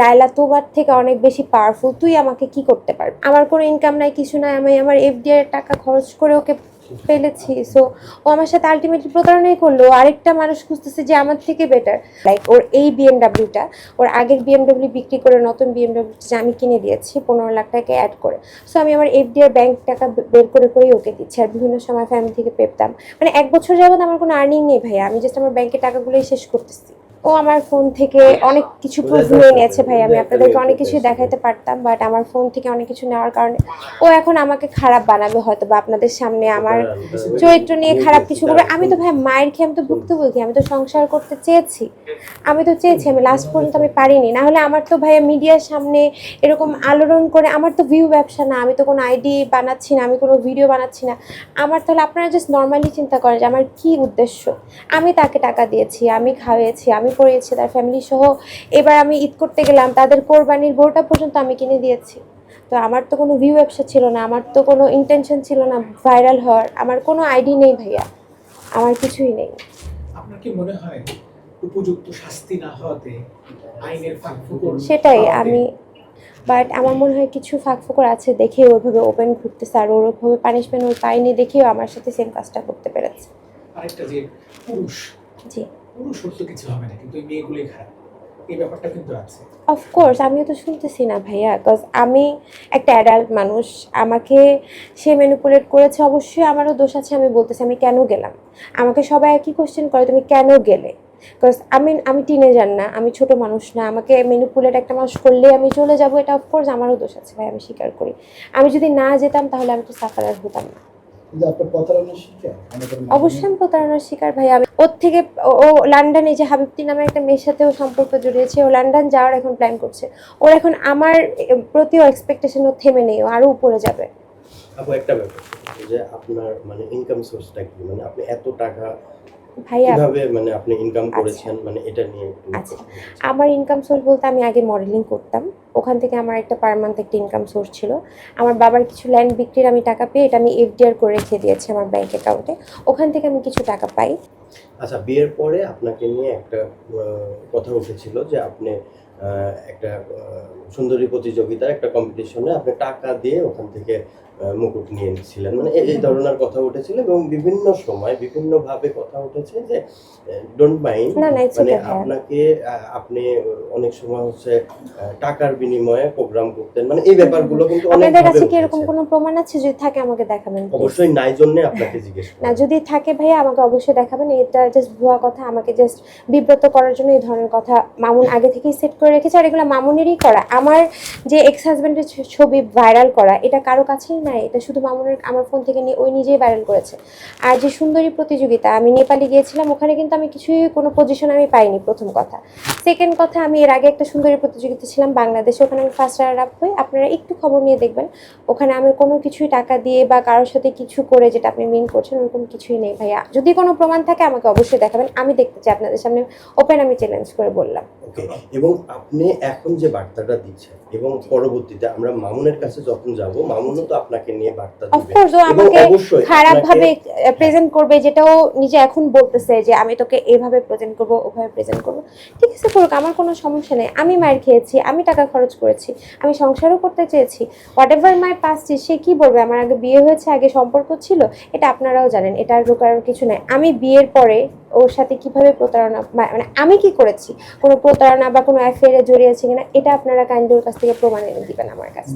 লায়লা তোমার থেকে অনেক বেশি পাওয়ারফুল, তুই আমাকে কি করতে পারবি? আমার কোনো ইনকাম নাই, কিছু নাই, আমি আমার এফডিআই এর টাকা খরচ করে ওকে ফেলেছি। সো ও আমার সাথে আলটিমেটলি প্রতারণাই করলো। আরেকটা মানুষ খুঁজতেছে যে আমার থেকে বেটার। লাইক ওর এই বিএমডাব্লিউটা, ওর আগের বিএমডাব্লিউ বিক্রি করে নতুন বিএমডাব্লিউটা আমি কিনে দিয়েছি 15 লাখ টাকা অ্যাড করে। সো আমি আমার এফডিআই ব্যাংক টাকা বের করে করেই ওকে দিচ্ছি। আর বিভিন্ন সময় ফ্যামিলি থেকে পেতাম, মানে 1 বছর যাবত আমার কোনো আর্নিং নেই ভাইয়া, আমি জাস্ট আমার ব্যাংকের টাকাগুলোই শেষ করতেছি। ও আমার ফোন থেকে অনেক কিছু প্রুফ নিয়ে নিয়েছে ভাই, আমি আপনাদেরকে অনেক কিছু দেখাইতে পারতাম, বাট আমার ফোন থেকে অনেক কিছু নেওয়ার কারণে ও এখন আমাকে খারাপ বানাবে হয়তো, বা আপনাদের সামনে আমার চরিত্র নিয়ে খারাপ কিছু করবে। আমি তো ভাই মায়ের খেয়ে আমি তো ভুক্তভোগী, আমি তো সংসার করতে চেয়েছি, আমি লাস্ট পর্যন্ত আমি পারিনি। না হলে আমার তো ভাইয়া মিডিয়ার সামনে এরকম আলোড়ন করে, আমার তো ভিউ ব্যবসা না, আমি তো কোনো আইডি বানাচ্ছি না, আমি কোনো ভিডিও বানাচ্ছি না আমার। তাহলে আপনারা জাস্ট নর্মালি চিন্তা করেন যে আমার কি উদ্দেশ্য। আমি তাকে টাকা দিয়েছি, আমি খাওয়াইছি, আমি পড়িয়েছি তার ফ্যামিলি সহ। এবার আমি ঈদ করতে গেলাম, তাদের কোরবানির গরুটা পর্যন্ত আমি কিনে দিয়েছি। তো আমার তো কোনো ভিউ ব্যবসা ছিল না, আমার তো কোনো ইন্টেনশন ছিল না ভাইরাল হওয়ার, আমার কোনো আইডি নেই ভাইয়া, আমার কিছুই নেই। আপনার কি মনে হয় উপযুক্ত শাস্তি না হওয়াতে আইনের ফাঁকফোকর? সেটাই আমি, বাট আমার মনে হয় কিছু ফাঁকফোকর আছে দেখে ওইভাবে ওপেন ঘুরতেছে, আর ওরভাবে পানিশমেন্ট ওই পাইনি দেখেও আমার সাথে সেম কাজটা করতে পেরেছে। আরেকটা যে পুরুষ জি, পুরুষ হলে কিছু হবে না, কিন্তু এই মেয়েগুলোই খারাপ, এই ব্যাপারটা কিন্তু আছে। অফকোর্স আমিও তো শুনতেছি না ভাইয়া, বিকজ আমি একটা অ্যাডাল্ট মানুষ, আমাকে সে ম্যানিপুলেট করেছে, অবশ্যই আমারও দোষ আছে। আমি বলতেছি আমি কেন গেলাম, আমাকে সবাই একই কোশ্চেন করে তুমি কেন গেলে, বিকজ আমি টিনেজার না, আমি ছোট মানুষ না, আমাকে ম্যানিপুলেট একটা মানুষ করলে আমি চলে যাবো, এটা অফকোর্স আমারও দোষ আছে ভাই, আমি স্বীকার করি। আমি যদি না যেতাম তাহলে আমি তো সাফারার হতাম না। অবশ্যই আমি প্রতারণার শিকার ভাই। আমি ওর থেকে ও লন্ডনে যে হাবিবতি নামে একটা মেয়ের সাথেও সম্পর্ক জড়িয়েছে, ও লন্ডন যাওয়ার এখন প্ল্যান করছে। ওর এখন আমার প্রতিও এক্সপেকটেশন ও থেমে নেই, ও আরো উপরে যাবে। আপু একটা ব্যাপার যে আপনার মানে ইনকাম সোর্সটা কি, মানে আপনি এত টাকা ভাইয়া কিভাবে মানে আপনি ইনকাম করেছেন, মানে এটা নিয়ে একটু আচ্ছা, আমার ইনকাম সোর্স বলতে আমি আগে মডেলিং করতাম, ওখান থেকে আমার একটা পার মান্থ একটা ইনকাম সোর্স ছিল। আমার বাবার কিছু ল্যান্ড বিক্রির আমি টাকা পেয়ে এটা আমি এফডিআর করে রেখে দিয়েছি আমার ব্যাংক অ্যাকাউন্টে, ওখান থেকে আমি কিছু টাকা পাই। আচ্ছা, বিয়ের পরে আপনাকে নিয়ে একটা কথা উঠেছিল যে আপনি একটা সুন্দরী প্রতিযোগিতা, একটা কম্পিটিশনে আপনি টাকা দিয়ে ওখান থেকে মুকুট নিয়ে নিয়েছিলেন, মানে এই ধরনের কথা উঠেছিল এবং বিভিন্ন সময় বিভিন্নভাবে কথা উঠেছে যে ডোন্ট মাইন্ড, মানে আপনাকে আপনি অনেক সময় হচ্ছে টাকার বিনিময়ে প্রোগ্রাম করতেন, মানে এই ব্যাপারগুলো কিন্তু আপনাদের কাছে কি এরকম কোনো প্রমাণ আছে? যদি থাকে আমাকে দেখাবেন। অবশ্যই নাই, জন্য আপনাকে জিজ্ঞেস করা। না, যদি থাকে ভাইয়া আমাকে অবশ্যই দেখাবেন। এটা জাস্ট ভুয়া কথা, আমাকে জাস্ট বিব্রত করার জন্য এই ধরনের কথা মামুন আগে থেকেই সেট করে রেখেছে, আর এগুলো মামুনেরই করা। আমার যে এক্স হাজব্যান্ডের ছবি ভাইরাল করা, এটা কারো কাছেই নাই, এটা শুধু মামুনের আমার ফোন থেকে নিয়ে ওই নিজেই ভাইরাল করেছে। আর যে সুন্দরী প্রতিযোগিতা, আমি নেপালে গিয়েছিলাম, ওখানে কিন্তু আমি কিছুই কোনো পজিশন আমি পাইনি, প্রথম কথা। সেকেন্ড কথা, আমি এর আগে একটা সুন্দরী প্রতিযোগিতা ছিলাম বাংলাদেশে, ওখানে আমি ফার্স্ট রানার আপ হই। আপনারা একটু খবর নিয়ে দেখবেন, ওখানে আমি কোনো কিছুই টাকা দিয়ে বা কারোর সাথে কিছু করে যেটা আপনি মিন করছেন ওরকম কিছুই নেই ভাইয়া। যদি কোনো প্রমাণ থাকে আমাকে অবশ্যই দেখাবেন, আমি দেখতে চাই আপনাদের সামনে ওপেন, আমি চ্যালেঞ্জ করে বললাম। ওকে, এবং আপনি এখন যে বার্তাটা দিচ্ছেন এবং পরবর্তীতে আমরা মামুনের কাছে যখন যাব, মামুনও তো আপনাকে নিয়ে বার্তা দিবে, অফকোর্স ও আমাকে খারাপ ভাবে প্রেজেন্ট করবে, যেটাও নিজে এখন বলতেছে যে আমি তোকে এইভাবে প্রেজেন্ট করব, ওভাবে প্রেজেন্ট করব। ঠিক আছে, করুক, আমার কোনো সমস্যা নেই। আমি মায়ের খেয়েছি, আমি টাকা খরচ করেছি, আমি সংসারও করতে চেয়েছি। হোয়াট এভার মাই পাস্ট, সে কি বলবে, আমার আগে বিয়ে হয়েছে, আগে সম্পর্ক ছিল, এটা আপনারাও জানেন, এটা আর কারোর কিছু নাই। আমি বিয়ের পরে ওর সাথে কিভাবে প্রতারণা, মানে আমি কি করেছি, কোনো প্রতারণা বা কোনো অ্যাফেয়ারে জড়িয়েছি কিনা, এটা আপনারা কাইন্ডলি ওর কাছ থেকে প্রমাণ এনে দিবেন আমার কাছে।